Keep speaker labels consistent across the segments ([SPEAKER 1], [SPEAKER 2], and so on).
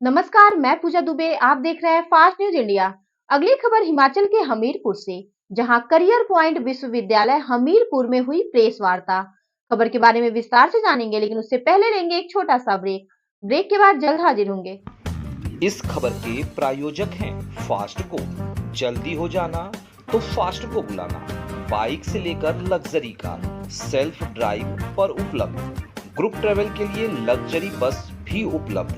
[SPEAKER 1] नमस्कार, मैं पूजा दुबे। आप देख रहे हैं फास्ट न्यूज इंडिया। अगली खबर हिमाचल के हमीरपुर से, जहां करियर पॉइंट विश्वविद्यालय हमीरपुर में हुई प्रेस वार्ता। खबर के बारे में विस्तार से जानेंगे, लेकिन उससे पहले लेंगे एक छोटा सा ब्रेक। ब्रेक के बाद जल्द हाजिर होंगे।
[SPEAKER 2] इस खबर के प्रायोजक हैं फास्ट को। जल्दी हो जाना तो फास्ट को बुलाना। बाइक से लेकर लग्जरी कार सेल्फ ड्राइव पर उपलब्ध। ग्रुप ट्रेवल के लिए लग्जरी बस भी उपलब्ध।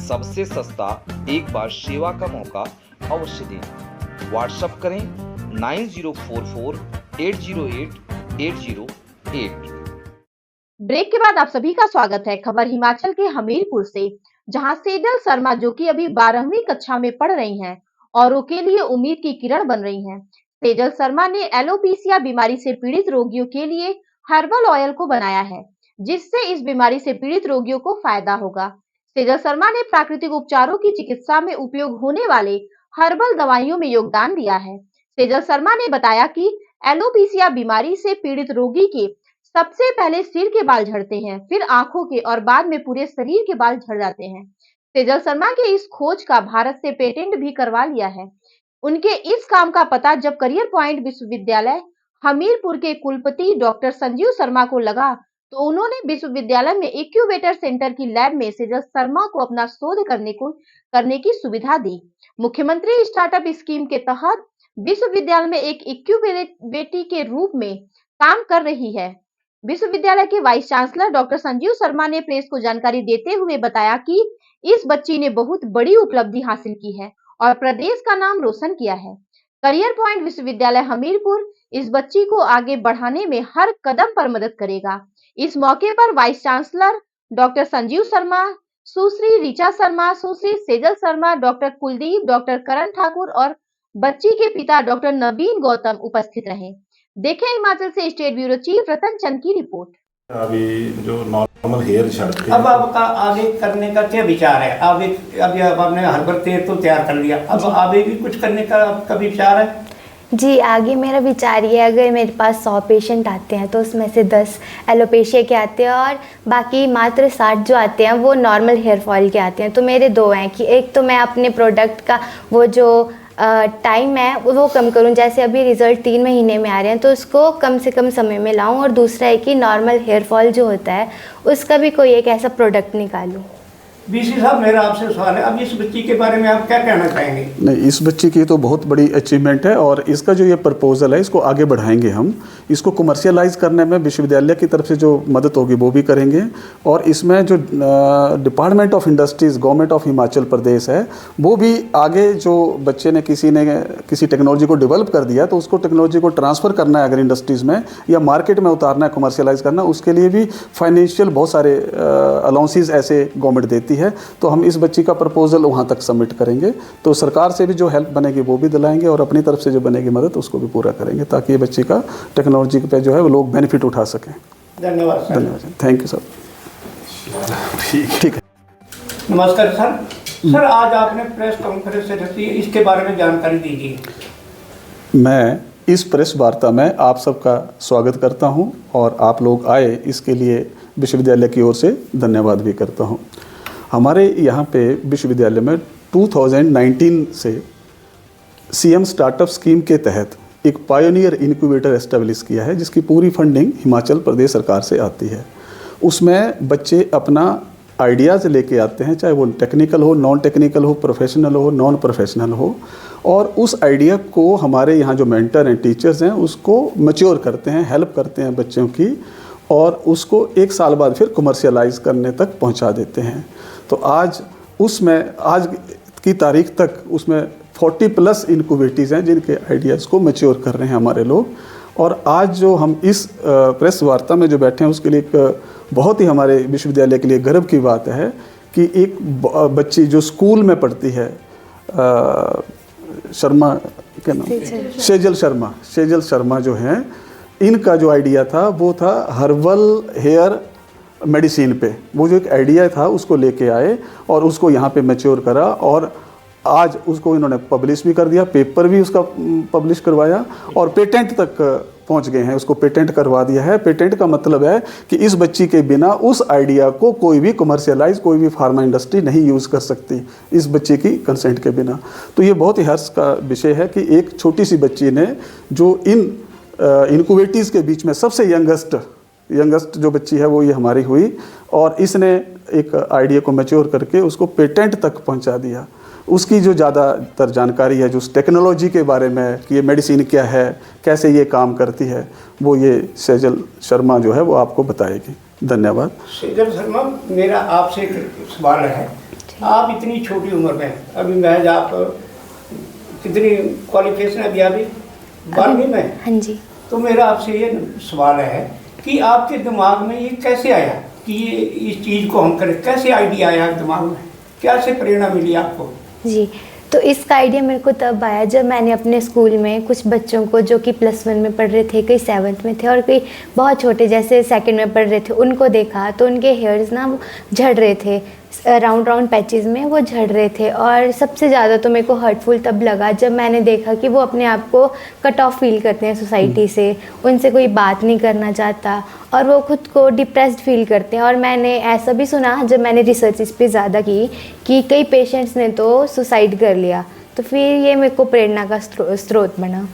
[SPEAKER 2] सबसे सस्ता एक बार सेवा का मौका अवश्य दें। व्हाट्सएप करें 9044808808।
[SPEAKER 1] ब्रेक के बाद आप सभी का स्वागत है। खबर हिमाचल के हमीरपुर से, जहां सेजल शर्मा, जो कि अभी 12वीं कक्षा में पढ़ रही हैं, औरों के लिए उम्मीद की किरण बन रही हैं। सेजल शर्मा ने एलोपीसिया बीमारी से पीड़ित रोगियों के लिए हर्बल ऑयल को बनाया है, जिससे इस बीमारी से पीड़ित रोगियों को फायदा होगा। सेजल शर्मा ने प्राकृतिक उपचारों की चिकित्सा में उपयोग होने वाले हर्बल दवाइयों में योगदान दिया है। सेजल शर्मा ने बताया कि एलोपीसिया बीमारी से पीड़ित रोगी के सबसे पहले सिर के बाल झड़ते हैं, फिर आंखों के और बाद में पूरे शरीर के बाल झड़ जाते हैं। सेजल शर्मा के इस खोज का भारत से पेटेंट भी करवा लिया है। उनके इस काम का पता जब करियर पॉइंट विश्वविद्यालय हमीरपुर के कुलपति डॉक्टर संजीव शर्मा को लगा, तो उन्होंने विश्वविद्यालय में इंक्यूबेटर सेंटर की लैब में सेजल शर्मा को अपना शोध करने की सुविधा दी। मुख्यमंत्री स्टार्टअप स्कीम के तहत विश्वविद्यालय में एक इंक्यूबेटी के रूप में काम कर रही है। विश्वविद्यालय के vice chancellor doctor Sanjeev Sharma ने प्रेस को जानकारी देते हुए बताया कि इस बच्ची ने बहुत बड़ी उपलब्धि हासिल की है और प्रदेश का नाम रोशन किया है। करियर पॉइंट विश्वविद्यालय हमीरपुर इस बच्ची को आगे बढ़ाने में हर कदम पर मदद करेगा। इस मौके पर vice chancellor doctor Sanjeev Sharma, Sushri Richa Sharma, Sushri Sejal Sharma, doctor Kuldeep, doctor Karan Thakur और बच्ची के पिता डॉक्टर नवीन गौतम उपस्थित रहे। देखें हिमाचल से स्टेट ब्यूरो चीफ रतन चंद की रिपोर्ट।
[SPEAKER 3] अभी जो नॉर्मल हेयर झड़ते हैं,
[SPEAKER 4] अब आपका आगे करने का क्या विचार है? अभी आपने हर्बल तेल तो तैयार कर लिया, अब आगे भी कुछ करने का आपका विचार है?
[SPEAKER 5] जी, आगे मेरा विचार ये है, अगर मेरे पास 100 पेशेंट आते हैं तो उसमें से 10 एलोपेशिया के आते हैं और बाकी मात्र 60 जो आते हैं वो नॉर्मल हेयर फॉल के आते हैं। तो मेरे दो हैं कि एक तो मैं अपने प्रोडक्ट का वो जो टाइम है वो कम करूं, जैसे अभी रिज़ल्ट 3 महीने में आ रहे हैं तो उसको कम से कम समय में लाऊं, और दूसरा है कि नॉर्मल हेयर फॉल जो होता है उसका भी कोई एक ऐसा प्रोडक्ट निकालूं।
[SPEAKER 4] बीसी साहब, मेरा आपसे सवाल है, अब इस बच्ची के बारे में आप क्या कहना चाहेंगे?
[SPEAKER 3] नहीं, इस बच्ची की तो बहुत बड़ी अचीवमेंट है और इसका जो ये प्रपोजल है इसको आगे बढ़ाएंगे हम। इसको कमर्शियलाइज करने में विश्वविद्यालय की तरफ से जो मदद होगी वो भी करेंगे, और इसमें जो department of industries government of Himachal Pradesh है वो भी आगे, जो बच्चे ने किसी टेक्नोलॉजी को डेवलप कर दिया तो उसको टेक्नोलॉजी को ट्रांसफ़र करना है अगर इंडस्ट्रीज़ में या मार्केट में उतारना है, कमर्शियलाइज करना, उसके लिए भी फाइनेंशियल बहुत सारे अलाउंसेस ऐसे गवर्नमेंट देती है। तो हम इस बच्ची का प्रपोजल वहाँ तक सबमिट करेंगे, तो सरकार से भी जो हेल्प बनेगी वो भी दिलाएंगे और अपनी तरफ से जो बनेगी मदद उसको भी पूरा करेंगे, ताकि ये बच्ची का टेक्नोलॉजी पे जो है वो लोग बेनिफिट उठा सकें।
[SPEAKER 4] धन्यवाद सर।
[SPEAKER 3] धन्यवाद, थैंक यू सर। ठीक है।
[SPEAKER 4] नमस्कार सर। सर, आज आपने प्रेस कॉन्फ्रेंस से रखी है, इसके बारे में जानकारी दीजिए।
[SPEAKER 3] मैं इस प्रेस वार्ता में आप सबका स्वागत करता हूं और आप लोग आए इसके लिए विश्वविद्यालय की ओर से धन्यवाद भी करता हूं। हमारे यहाँ पे विश्वविद्यालय में 2019 से सीएम स्टार्टअप स्कीम के तहत एक पायोनियर इनक्यूबेटर एस्टेब्लिश किया है, जिसकी पूरी फंडिंग हिमाचल प्रदेश सरकार से आती है। उसमें बच्चे अपना आइडियाज़ लेके आते हैं, चाहे वो टेक्निकल हो, नॉन टेक्निकल हो, प्रोफेशनल हो, नॉन प्रोफेशनल हो, और उस आइडिया को हमारे यहाँ जो मेंटर हैं, टीचर्स हैं, उसको मैच्योर करते हैं, हेल्प करते हैं बच्चों की, और उसको 1 साल बाद फिर कमर्शियलाइज करने तक पहुँचा देते हैं। तो आज की तारीख तक उसमें 40+ इनक्यूबेटीज़ हैं जिनके आइडियाज़ को मैच्योर कर रहे हैं हमारे लोग। और आज जो हम इस प्रेस वार्ता में जो बैठे हैं उसके लिए एक बहुत ही हमारे विश्वविद्यालय के लिए गर्व की बात है कि एक बच्ची जो स्कूल में पढ़ती है, शर्मा क्या नाम, सेजल शर्मा जो हैं, इनका जो आइडिया था वो था हर्बल हेयर मेडिसिन पे। वो जो एक आइडिया था उसको लेके आए और उसको यहाँ पे मैच्योर करा, और आज उसको इन्होंने पब्लिश भी कर दिया, पेपर भी उसका पब्लिश करवाया और पेटेंट तक पहुंच गए हैं, उसको पेटेंट करवा दिया है। पेटेंट का मतलब है कि इस बच्ची के बिना उस आइडिया को कोई भी कमर्शियलाइज, कोई भी फार्मा इंडस्ट्री नहीं यूज़ कर सकती इस बच्चे की कंसेंट के बिना। तो ये बहुत ही हर्ष का विषय है कि एक छोटी सी बच्ची ने जो इन इनक्यूबेटीज़ के बीच में सबसे यंगेस्ट जो बच्ची है वो ये हमारी हुई, और इसने एक आइडिया को मैच्योर करके उसको पेटेंट तक पहुंचा दिया। उसकी जो ज़्यादातर जानकारी है जो टेक्नोलॉजी के बारे में कि ये मेडिसिन क्या है, कैसे ये काम करती है, वो ये सेजल शर्मा जो है वो आपको बताएगी। धन्यवाद।
[SPEAKER 4] सेजल शर्मा, मेरा आपसे एक सवाल है। आप इतनी छोटी उम्र में, अभी महज आप कितनी क्वालिफिकेशन अभी 12वीं में?
[SPEAKER 5] हाँ जी।
[SPEAKER 4] तो मेरा आपसे ये सवाल है कि आपके दिमाग में ये कैसे आया कि ये इस चीज़ को हम करें? कैसे आइडिया आया दिमाग में? क्या से प्रेरणा मिली आपको?
[SPEAKER 5] जी, तो इसका आइडिया मेरे को तब आया जब मैंने अपने स्कूल में कुछ बच्चों को जो कि +1 में पढ़ रहे थे, कई 7th में थे और कई बहुत छोटे जैसे 2nd में पढ़ रहे थे, उनको देखा तो उनके हेयर्स ना झड़ रहे थे, राउंड पैचेस में वो झड़ रहे थे। और सबसे ज़्यादा तो मेरे को हर्टफुल तब लगा जब मैंने देखा कि वो अपने आप को कट ऑफ फील करते हैं सोसाइटी से, उनसे कोई बात नहीं करना चाहता और वो खुद को डिप्रेस्ड फील करते हैं। और मैंने ऐसा भी सुना जब मैंने रिसर्च इस पर ज़्यादा की कि कई पेशेंट्स ने तो सुसाइड कर लिया। तो फिर ये मेरे को प्रेरणा का स्रोत बना।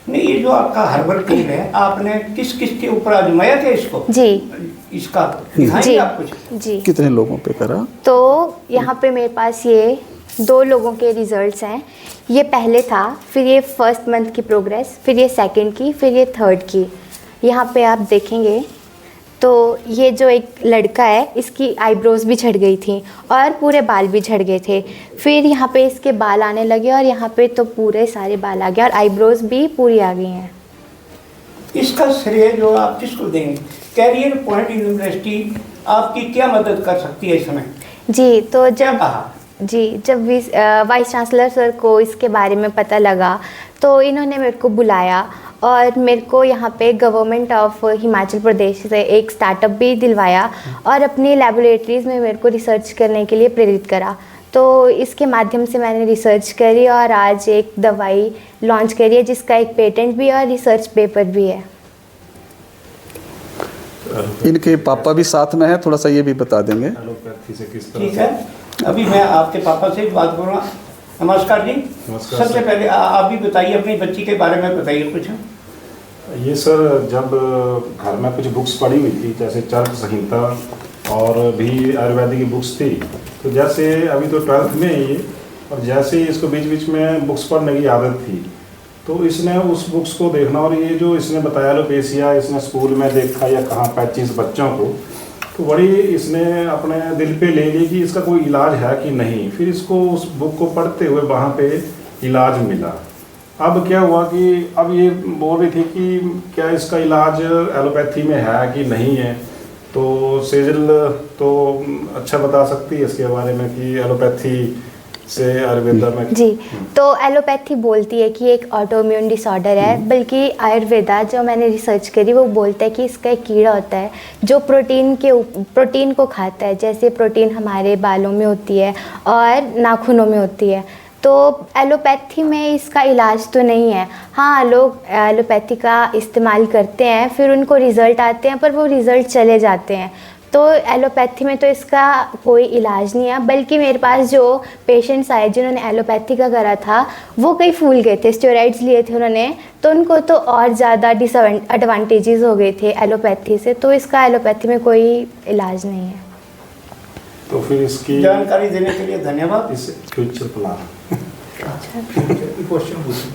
[SPEAKER 4] नहीं, ये जो आपका हर्बल तेल है, आपने किस किस के ऊपर आजमाया था इसको?
[SPEAKER 5] जी,
[SPEAKER 4] इसका दिखाएंगे आप कुछ?
[SPEAKER 5] जी।
[SPEAKER 3] कितने लोगों पे करा?
[SPEAKER 5] तो यहाँ पे मेरे पास ये 2 लोगों के रिजल्ट्स हैं। ये पहले था, फिर ये 1st मंथ की प्रोग्रेस, फिर ये 2nd की, फिर ये 3rd की। यहाँ पे आप देखेंगे तो ये जो एक लड़का है इसकी आईब्रोज भी झड़ गई थी और पूरे बाल भी झड़ गए थे। फिर यहाँ पे इसके बाल आने लगे और यहाँ पे तो पूरे सारे बाल आ गए और आईब्रोज भी पूरी आ गई हैं।
[SPEAKER 4] इसका श्रेय जो आप किसको देंगे? कैरियर पॉइंट यूनिवर्सिटी आपकी क्या मदद कर सकती है इसमें?
[SPEAKER 5] जी, तो जब वाइस चांसलर सर को इसके बारे में पता लगा तो इन्होंने मेरे को बुलाया और मेरे को यहाँ पे गवर्नमेंट ऑफ हिमाचल प्रदेश से एक स्टार्टअप भी दिलवाया और अपनी लैबोरेटरीज़ में मेरे को रिसर्च करने के लिए प्रेरित करा। तो इसके माध्यम से मैंने रिसर्च करी और आज एक दवाई लॉन्च करी है जिसका एक पेटेंट भी और रिसर्च पेपर भी है।
[SPEAKER 3] इनके पापा भी साथ में हैं, थोड़ा सा ये भी बता देंगे।
[SPEAKER 6] एलोपैथी से किस तरह?
[SPEAKER 4] ठीक है, अभी मैं आपके पापा से बात करूँगा। नमस्कार जी।
[SPEAKER 6] नमस्कार।
[SPEAKER 4] सबसे पहले आप भी बताइए, अपनी बच्ची के बारे में बताइए कुछ।
[SPEAKER 6] ये सर, जब घर में कुछ बुक्स पढ़ी हुई थी जैसे चरक संहिता और भी आयुर्वेदिक की बुक्स थी, तो जैसे अभी तो 12th में है ये, और जैसे ही इसको बीच बीच में बुक्स पढ़ने की आदत थी तो इसने उस बुक्स को देखना और ये जो इसने बताया एलोपेशिया इसने स्कूल में देखा या कहाँ पैचिस बच्चों को, तो बड़ी इसने अपने दिल पे ले ली कि इसका कोई इलाज है कि नहीं। फिर इसको उस बुक को पढ़ते हुए वहाँ पे इलाज मिला। अब क्या हुआ कि अब ये बोल रही थी कि क्या इसका इलाज एलोपैथी में है कि नहीं है, तो सेजल तो अच्छा बता सकती है इसके बारे में कि एलोपैथी से आयुर्वेदा में।
[SPEAKER 5] जी, तो एलोपैथी बोलती है कि एक ऑटोइम्यून डिसऑर्डर है, बल्कि आयुर्वेदा जो मैंने रिसर्च करी वो बोलता है कि इसका एक कीड़ा होता है जो प्रोटीन को खाता है। जैसे प्रोटीन हमारे बालों में होती है और नाखूनों में होती है। तो एलोपैथी में इसका इलाज तो नहीं है। हाँ, लोग एलोपैथी का इस्तेमाल करते हैं, फिर उनको रिज़ल्ट आते हैं पर वो रिज़ल्ट चले जाते हैं। तो एलोपैथी में तो इसका कोई इलाज नहीं है, बल्कि मेरे पास जो पेशेंट्स आए जिन्होंने एलोपैथी का करा था वो कई फूल गए थे, स्टेरॉइड्स लिए थे उन्होंने, तो उनको तो और ज़्यादा डिसएडवांटेजेस हो गए थे एलोपैथी से। तो इसका एलोपैथी में कोई इलाज नहीं है।
[SPEAKER 6] तो फिर इसकी
[SPEAKER 4] जानकारी देने के लिए धन्यवाद।
[SPEAKER 6] इस फ्यूचर प्लान
[SPEAKER 4] क्वेश्चन पूछिए।